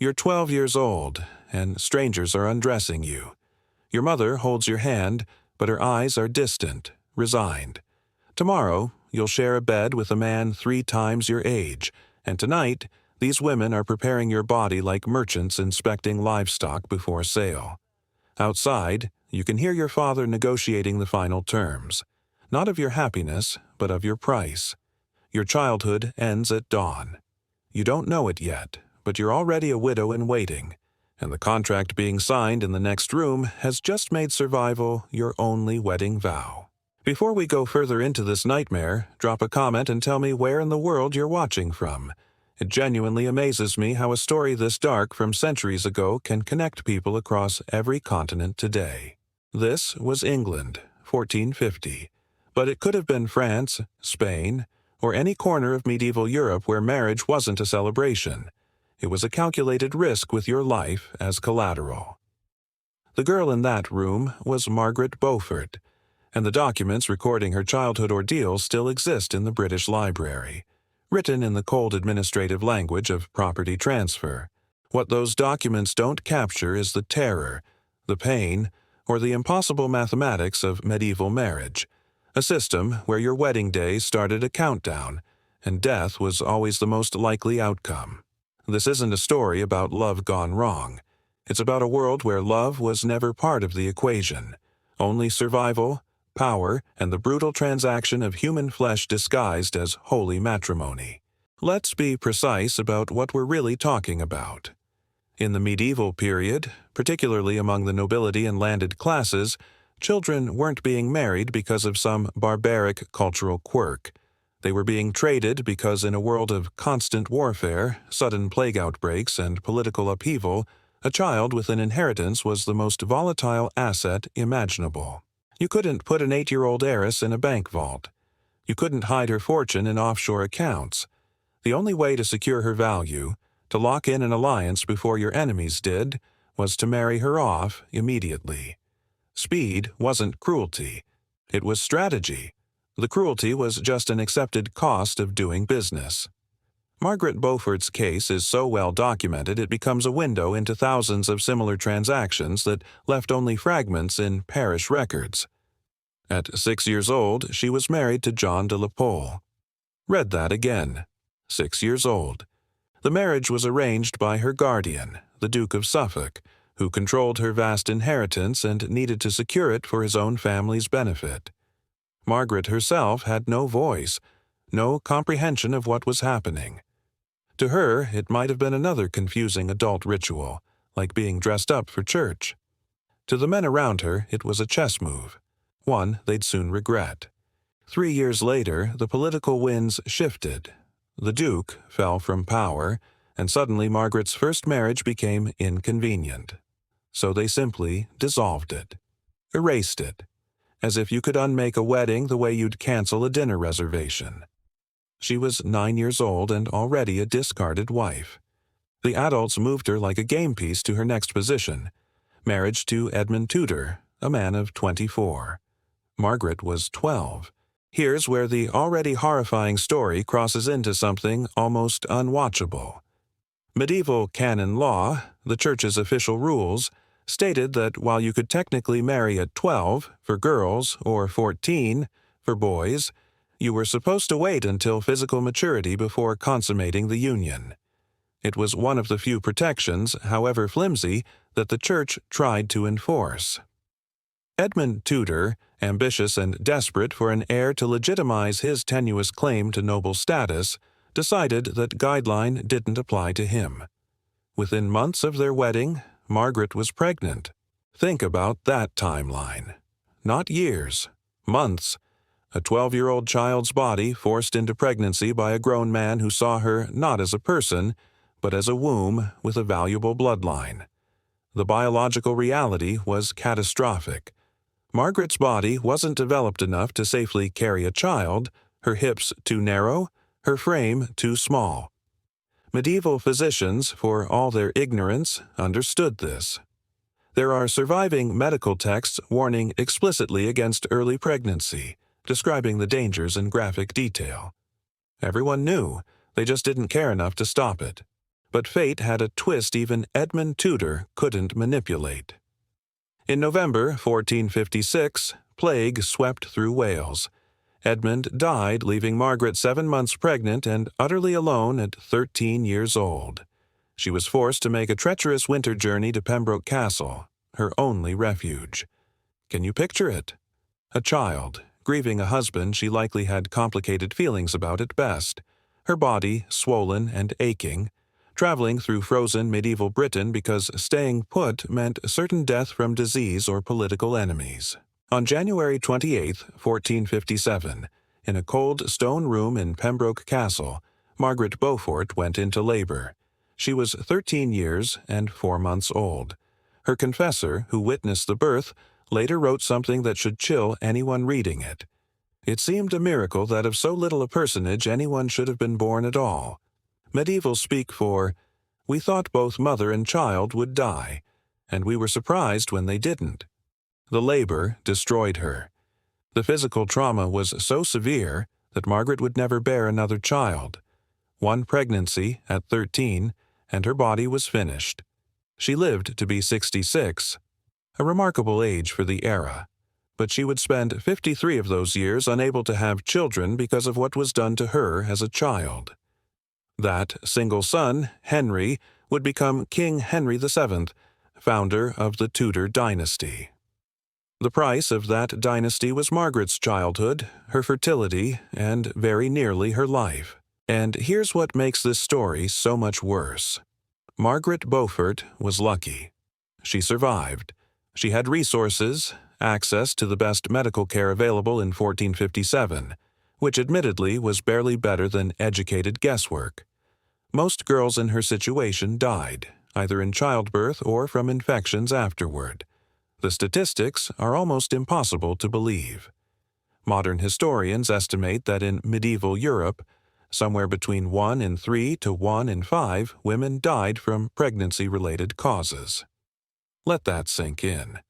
You're 12 years old, and strangers are undressing you. Your mother holds your hand, but her eyes are distant, resigned. Tomorrow, you'll share a bed with a man 3 times your age, and tonight, these women are preparing your body like merchants inspecting livestock before sale. Outside, you can hear your father negotiating the final terms, not of your happiness, but of your price. Your childhood ends at dawn. You don't know it yet, but you're already a widow in waiting, and the contract being signed in the next room has just made survival your only wedding vow. Before we go further into this nightmare, drop a comment and tell me where in the world you're watching from. It genuinely amazes me how a story this dark from centuries ago can connect people across every continent today. This was England, 1450, but it could have been France, Spain, or any corner of medieval Europe where marriage wasn't a celebration. It was a calculated risk with your life as collateral. The girl in that room was Margaret Beaufort, and the documents recording her childhood ordeal still exist in the British Library, written in the cold administrative language of property transfer. What those documents don't capture is the terror, the pain, or the impossible mathematics of medieval marriage, a system where your wedding day started a countdown, and death was always the most likely outcome. This isn't a story about love gone wrong. It's about a world where love was never part of the equation, only survival, power, and the brutal transaction of human flesh disguised as holy matrimony. Let's be precise about what we're really talking about. In the medieval period, particularly among the nobility and landed classes, children weren't being married because of some barbaric cultural quirk. They were being traded because in a world of constant warfare, sudden plague outbreaks, and political upheaval, a child with an inheritance was the most volatile asset imaginable. You couldn't put an 8-year-old heiress in a bank vault. You couldn't hide her fortune in offshore accounts. The only way to secure her value, to lock in an alliance before your enemies did, was to marry her off immediately. Speed wasn't cruelty. It was strategy. The cruelty was just an accepted cost of doing business. Margaret Beaufort's case is so well documented it becomes a window into thousands of similar transactions that left only fragments in parish records. At 6 years old, she was married to John de la Pole. Read that again. 6 years old. The marriage was arranged by her guardian, the Duke of Suffolk, who controlled her vast inheritance and needed to secure it for his own family's benefit. Margaret herself had no voice, no comprehension of what was happening. To her, it might have been another confusing adult ritual, like being dressed up for church. To the men around her, it was a chess move, one they'd soon regret. 3 years later, the political winds shifted. The Duke fell from power, and suddenly Margaret's first marriage became inconvenient. So they simply dissolved it, erased it, as if you could unmake a wedding the way you'd cancel a dinner reservation. She was 9 years old and already a discarded wife. The adults moved her like a game piece to her next position, marriage to Edmund Tudor, a man of 24. Margaret was 12. Here's where the already horrifying story crosses into something almost unwatchable. Medieval canon law, the Church's official rules, stated that while you could technically marry at 12 for girls or 14 for boys, you were supposed to wait until physical maturity before consummating the union. It was one of the few protections, however flimsy, that the Church tried to enforce. Edmund Tudor, ambitious and desperate for an heir to legitimize his tenuous claim to noble status, decided that guideline didn't apply to him. Within months of their wedding, Margaret was pregnant. Think about that timeline. Not years, months. A 12-year-old child's body forced into pregnancy by a grown man who saw her not as a person, but as a womb with a valuable bloodline. The biological reality was catastrophic. Margaret's body wasn't developed enough to safely carry a child, her hips too narrow, her frame too small. Medieval physicians, for all their ignorance, understood this. There are surviving medical texts warning explicitly against early pregnancy, describing the dangers in graphic detail. Everyone knew, they just didn't care enough to stop it. But fate had a twist even Edmund Tudor couldn't manipulate. In November 1456, plague swept through Wales. Edmund died, leaving Margaret 7 months pregnant and utterly alone at 13 years old. She was forced to make a treacherous winter journey to Pembroke Castle, her only refuge. Can you picture it? A child, grieving a husband she likely had complicated feelings about at best, her body swollen and aching, traveling through frozen medieval Britain because staying put meant certain death from disease or political enemies. On January 28, 1457, in a cold stone room in Pembroke Castle, Margaret Beaufort went into labor. She was 13 years and 4 months old. Her confessor, who witnessed the birth, later wrote something that should chill anyone reading it. It seemed a miracle that of so little a personage anyone should have been born at all. Medievals speak for, "We thought both mother and child would die, and we were surprised when they didn't." The labor destroyed her. The physical trauma was so severe that Margaret would never bear another child. One pregnancy at 13, and her body was finished. She lived to be 66, a remarkable age for the era, but she would spend 53 of those years unable to have children because of what was done to her as a child. That single son, Henry, would become King Henry VII, founder of the Tudor dynasty. The price of that dynasty was Margaret's childhood, her fertility, and very nearly her life. And here's what makes this story so much worse. Margaret Beaufort was lucky. She survived. She had resources, access to the best medical care available in 1457, which admittedly was barely better than educated guesswork. Most girls in her situation died, either in childbirth or from infections afterward. The statistics are almost impossible to believe. Modern historians estimate that in medieval Europe, somewhere between 1 in 3 to 1 in 5 women died from pregnancy-related causes. Let that sink in.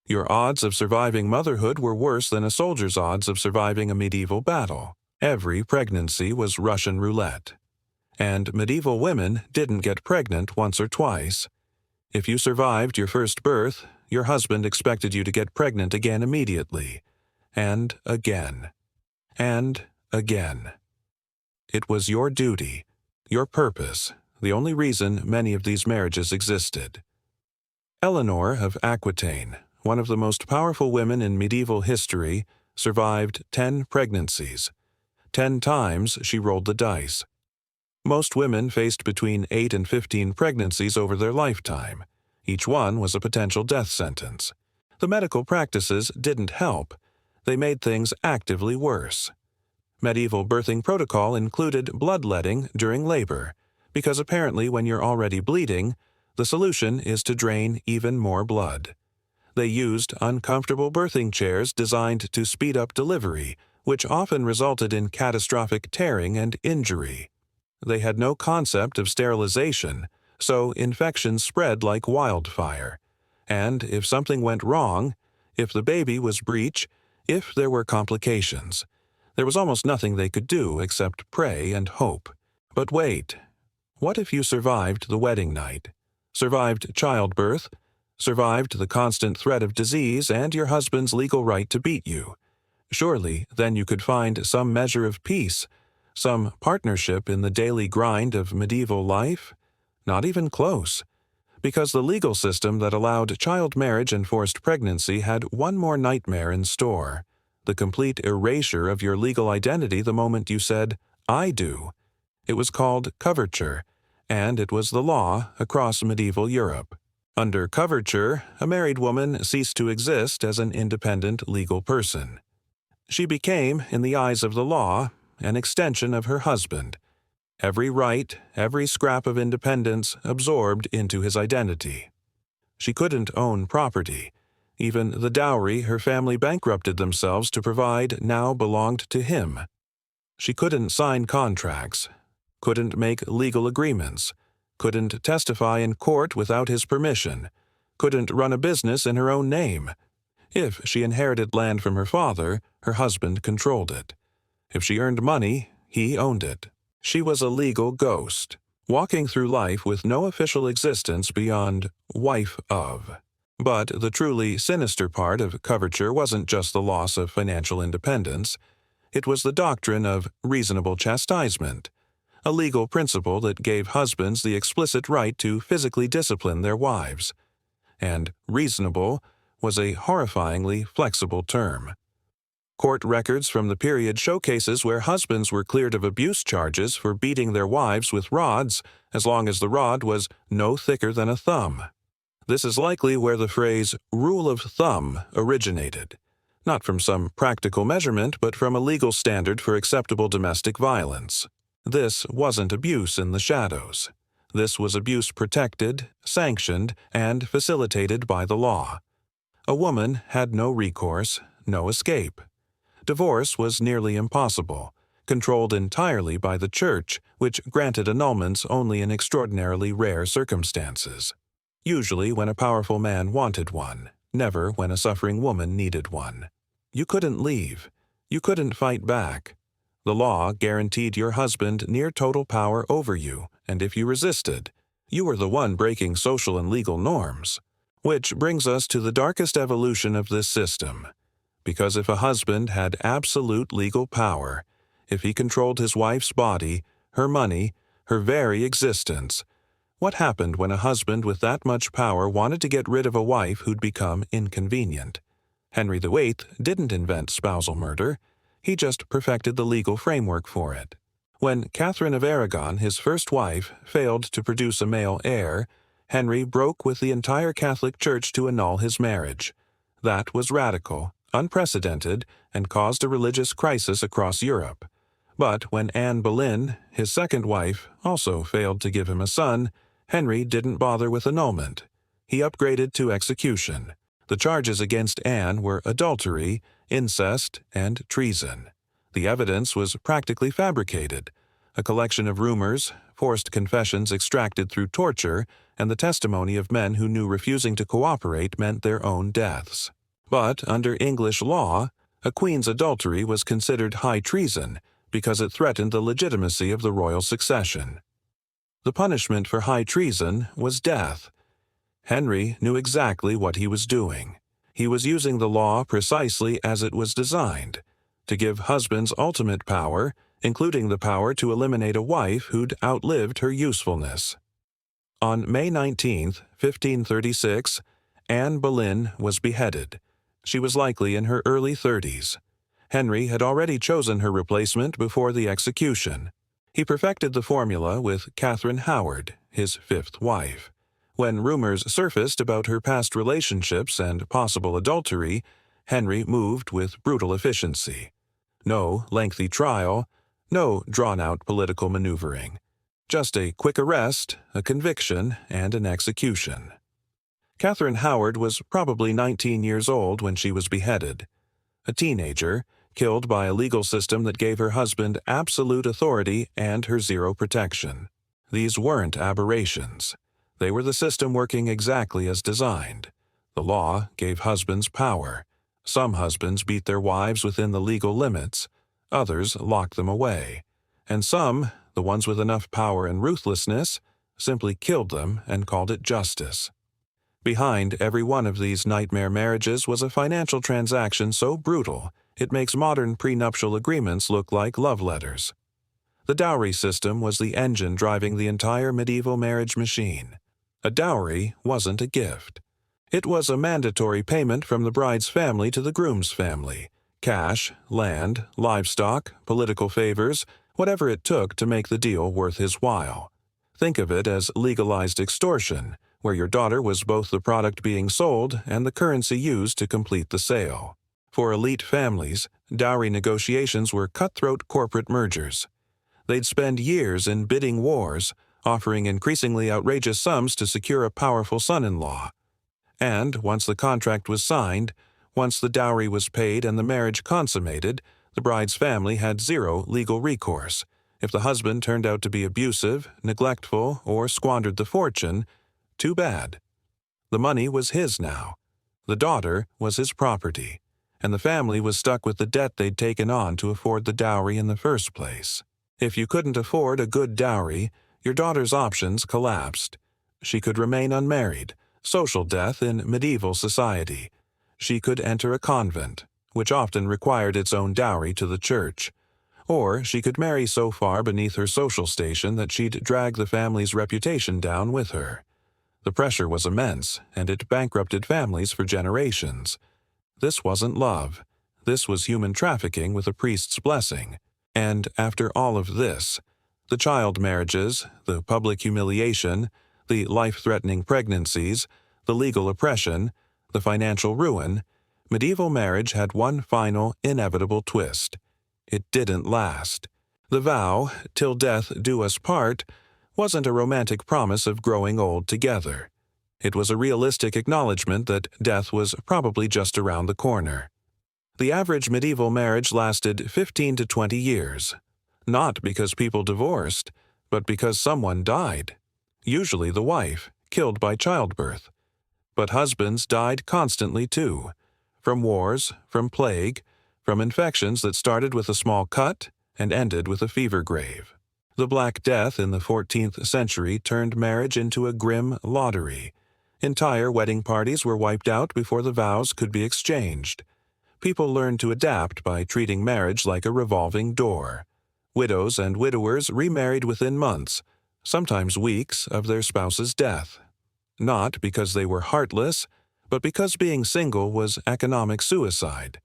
Your odds of surviving motherhood were worse than a soldier's odds of surviving a medieval battle. Every pregnancy was Russian roulette. And medieval women didn't get pregnant once or twice. If you survived your first birth, your husband expected you to get pregnant again immediately. And again. And again. It was your duty, your purpose, the only reason many of these marriages existed. Eleanor of Aquitaine, one of the most powerful women in medieval history, survived 10 pregnancies. 10 times she rolled the dice. Most women faced between 8 and 15 pregnancies over their lifetime. Each one was a potential death sentence. The medical practices didn't help. They made things actively worse. Medieval birthing protocol included bloodletting during labor, because apparently when you're already bleeding, the solution is to drain even more blood. They used uncomfortable birthing chairs designed to speed up delivery, which often resulted in catastrophic tearing and injury. They had no concept of sterilization, so infections spread like wildfire. And if something went wrong, if the baby was breech, if there were complications, there was almost nothing they could do except pray and hope. But wait, what if you survived the wedding night, survived childbirth, survived the constant threat of disease and your husband's legal right to beat you? Surely then you could find some measure of peace, some partnership in the daily grind of medieval life? Not even close, because the legal system that allowed child marriage and forced pregnancy had one more nightmare in store: the complete erasure of your legal identity the moment you said, "I do." It was called coverture, and it was the law across medieval Europe. Under coverture, a married woman ceased to exist as an independent legal person. She became, in the eyes of the law, an extension of her husband. Every right, every scrap of independence absorbed into his identity. She couldn't own property. Even the dowry her family bankrupted themselves to provide now belonged to him. She couldn't sign contracts, couldn't make legal agreements, couldn't testify in court without his permission, couldn't run a business in her own name. If she inherited land from her father, her husband controlled it. If she earned money, he owned it. She was a legal ghost. walking through life with no official existence beyond wife of. But the truly sinister part of coverture wasn't just the loss of financial independence. It was the doctrine of reasonable chastisement, a legal principle that gave husbands the explicit right to physically discipline their wives. And reasonable was a horrifyingly flexible term. Court records from the period show cases where husbands were cleared of abuse charges for beating their wives with rods as long as the rod was no thicker than a thumb. This is likely where the phrase rule of thumb originated, not from some practical measurement but from a legal standard for acceptable domestic violence. This wasn't abuse in the shadows. This was abuse protected, sanctioned, and facilitated by the law. A woman had no recourse, no escape. Divorce was nearly impossible, controlled entirely by the church, which granted annulments only in extraordinarily rare circumstances. Usually when a powerful man wanted one, never when a suffering woman needed one. You couldn't leave. You couldn't fight back. The law guaranteed your husband near total power over you, and if you resisted, you were the one breaking social and legal norms. Which brings us to the darkest evolution of this system. Because if a husband had absolute legal power, if he controlled his wife's body, her money, her very existence, what happened when a husband with that much power wanted to get rid of a wife who'd become inconvenient? Henry VIII didn't invent spousal murder. He just perfected the legal framework for it. When Catherine of Aragon, his first wife, failed to produce a male heir, Henry broke with the entire Catholic Church to annul his marriage. That was radical, unprecedented, and caused a religious crisis across Europe. But when Anne Boleyn, his second wife, also failed to give him a son, Henry didn't bother with annulment. He upgraded to execution. The charges against Anne were adultery, incest, and treason. The evidence was practically fabricated, a collection of rumors, forced confessions extracted through torture, and the testimony of men who knew refusing to cooperate meant their own deaths. But under English law, a queen's adultery was considered high treason because it threatened the legitimacy of the royal succession. The punishment for high treason was death. Henry knew exactly what he was doing. He was using the law precisely as it was designed, to give husbands ultimate power, including the power to eliminate a wife who'd outlived her usefulness. On May 19, 1536, Anne Boleyn was beheaded. She was likely in her early 30s. Henry had already chosen her replacement before the execution. He perfected the formula with Catherine Howard, his fifth wife. When rumors surfaced about her past relationships and possible adultery, Henry moved with brutal efficiency. No lengthy trial, no drawn-out political maneuvering. Just a quick arrest, a conviction, and an execution. Catherine Howard was probably 19 years old when she was beheaded. A teenager, killed by a legal system that gave her husband absolute authority and her zero protection. These weren't aberrations. They were the system working exactly as designed. The law gave husbands power. Some husbands beat their wives within the legal limits. Others locked them away. And some, the ones with enough power and ruthlessness, simply killed them and called it justice. Behind every one of these nightmare marriages was a financial transaction so brutal it makes modern prenuptial agreements look like love letters. The dowry system was the engine driving the entire medieval marriage machine. A dowry wasn't a gift. It was a mandatory payment from the bride's family to the groom's family. Cash, land, livestock, political favors, whatever it took to make the deal worth his while. Think of it as legalized extortion, where your daughter was both the product being sold and the currency used to complete the sale. For elite families, dowry negotiations were cutthroat corporate mergers. They'd spend years in bidding wars, offering increasingly outrageous sums to secure a powerful son-in-law. And once the contract was signed, once the dowry was paid and the marriage consummated, the bride's family had zero legal recourse. If the husband turned out to be abusive, neglectful, or squandered the fortune, too bad. The money was his now. The daughter was his property, and the family was stuck with the debt they'd taken on to afford the dowry in the first place. If you couldn't afford a good dowry, Your daughter's options collapsed. She could remain unmarried, social death in medieval society. She could enter a convent, which often required its own dowry to the church. Or she could marry so far beneath her social station that she'd drag the family's reputation down with her. The pressure was immense, and it bankrupted families for generations. This wasn't love. This was human trafficking with a priest's blessing. And after all of this, the child marriages, the public humiliation, the life-threatening pregnancies, the legal oppression, the financial ruin, medieval marriage had one final, inevitable twist. It didn't last. The vow, "till death do us part," wasn't a romantic promise of growing old together. It was a realistic acknowledgement that death was probably just around the corner. The average medieval marriage lasted 15 to 20 years, not because people divorced, but because someone died, usually the wife, killed by childbirth. But husbands died constantly too, from wars, from plague, from infections that started with a small cut and ended with a fever grave. The Black Death in the 14th century turned marriage into a grim lottery. Entire wedding parties were wiped out before the vows could be exchanged. People learned to adapt by treating marriage like a revolving door. Widows and widowers remarried within months, sometimes weeks, of their spouse's death. Not because they were heartless, but because being single was economic suicide.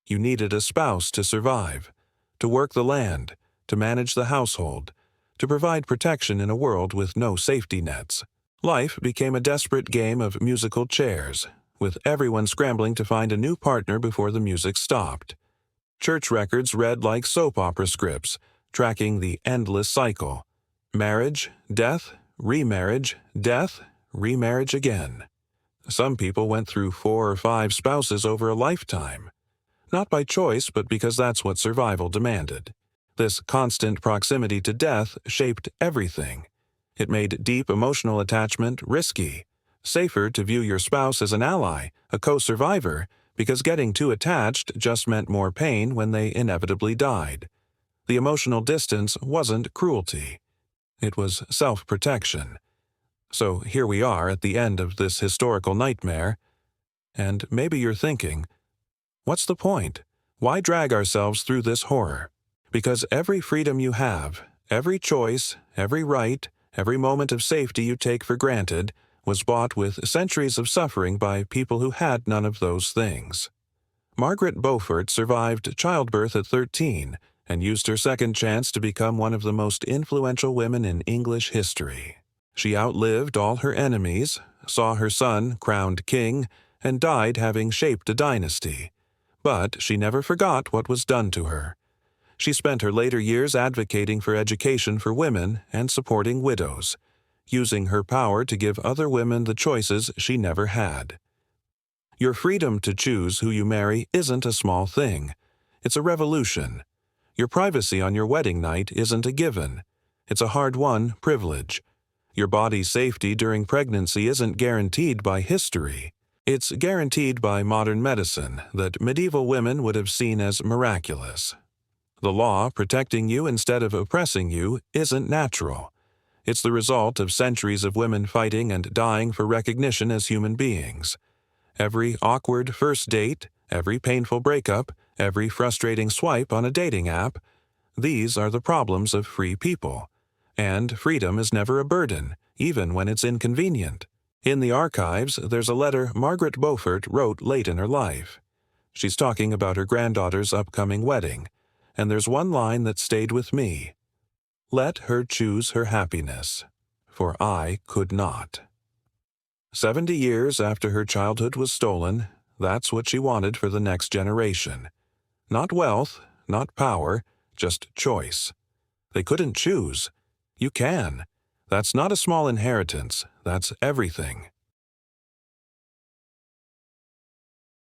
You needed a spouse to survive, to work the land, to manage the household, to provide protection in a world with no safety nets. Life became a desperate game of musical chairs, with everyone scrambling to find a new partner before the music stopped. Church records read like soap opera scripts, tracking the endless cycle. Marriage, death, remarriage, death, remarriage again. Some people went through 4 or 5 spouses over a lifetime. Not by choice, but because that's what survival demanded. This constant proximity to death shaped everything. It made deep emotional attachment risky. Safer to view your spouse as an ally, a co-survivor, because getting too attached just meant more pain when they inevitably died. The emotional distance wasn't cruelty. It was self-protection. So here we are at the end of this historical nightmare, and maybe you're thinking, what's the point? Why drag ourselves through this horror? Because every freedom you have, every choice, every right, every moment of safety you take for granted was bought with centuries of suffering by people who had none of those things. Margaret Beaufort survived childbirth at 13 and used her second chance to become one of the most influential women in English history. She outlived all her enemies, saw her son crowned king, and died having shaped a dynasty. But she never forgot what was done to her. She spent her later years advocating for education for women and supporting widows, using her power to give other women the choices she never had. Your freedom to choose who you marry isn't a small thing. It's a revolution. Your privacy on your wedding night isn't a given. It's a hard-won privilege. Your body's safety during pregnancy isn't guaranteed by history. It's guaranteed by modern medicine that medieval women would have seen as miraculous. The law protecting you instead of oppressing you isn't natural. It's the result of centuries of women fighting and dying for recognition as human beings. Every awkward first date, every painful breakup, every frustrating swipe on a dating app, these are the problems of free people. And freedom is never a burden, even when it's inconvenient. In the archives, there's a letter Margaret Beaufort wrote late in her life. She's talking about her granddaughter's upcoming wedding, and there's one line that stayed with me. Let her choose her happiness, for I could not. 70 years after her childhood was stolen, that's what she wanted for the next generation. Not wealth, not power, just choice. They couldn't choose. You can. That's not a small inheritance, that's everything.